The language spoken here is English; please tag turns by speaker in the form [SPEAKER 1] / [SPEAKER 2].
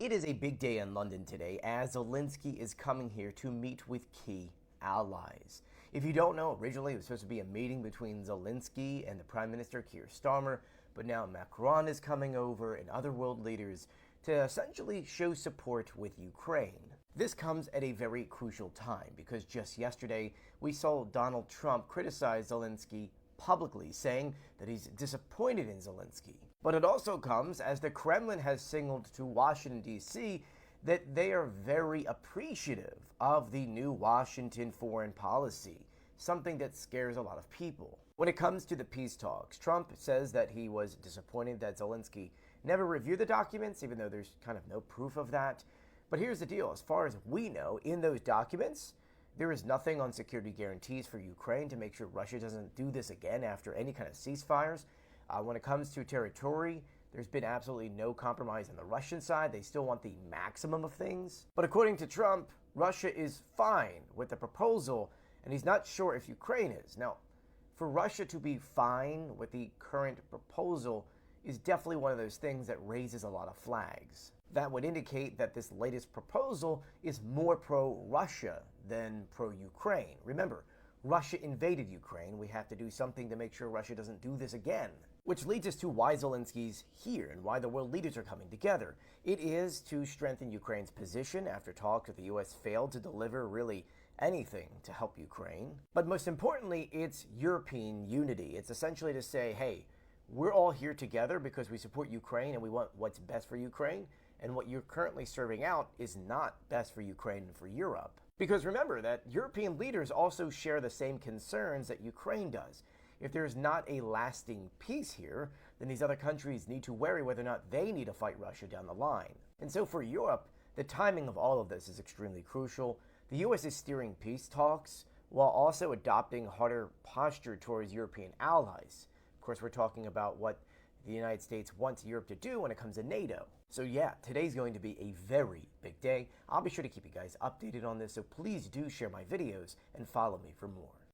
[SPEAKER 1] It is a big day in London today as Zelensky is coming here to meet with key allies. If you don't know, originally it was supposed to be a meeting between Zelensky and the Prime Minister Keir Starmer, but now Macron is coming over and other world leaders to essentially show support with Ukraine. This comes at a very crucial time because just yesterday we saw Donald Trump criticize Zelensky publicly, saying that he's disappointed in Zelensky. But it also comes as the Kremlin has signaled to Washington, D.C. that they are very appreciative of the new Washington foreign policy, something that scares a lot of people. When it comes to the peace talks, Trump says that he was disappointed that Zelensky never reviewed the documents, even though there's kind of no proof of that. But here's the deal. As far as we know, in those documents, there is nothing on security guarantees for Ukraine to make sure Russia doesn't do this again after any kind of ceasefires. When it comes to territory, there's been absolutely no compromise on the Russian side. They still want the maximum of things. But according to Trump, Russia is fine with the proposal, and he's not sure if Ukraine is. Now, for Russia to be fine with the current proposal is definitely one of those things that raises a lot of flags. That would indicate that this latest proposal is more pro-Russia than pro-Ukraine. Remember, Russia invaded Ukraine. We have to do something to make sure Russia doesn't do this again. Which leads us to why Zelensky's here and why the world leaders are coming together. It is to strengthen Ukraine's position after talks with the U.S. failed to deliver really anything to help Ukraine. But most importantly, it's European unity. It's essentially to say, hey, we're all here together because we support Ukraine and we want what's best for Ukraine. And what you're currently serving out is not best for Ukraine and for Europe. Because remember that European leaders also share the same concerns that Ukraine does. If there's not a lasting peace here, then these other countries need to worry whether or not they need to fight Russia down the line. And so for Europe, the timing of all of this is extremely crucial. The U.S. is steering peace talks while also adopting harder posture towards European allies. Of course, we're talking about what the United States wants Europe to do when it comes to NATO. So yeah, today's going to be a very big day. I'll be sure to keep you guys updated on this, so please do share my videos and follow me for more.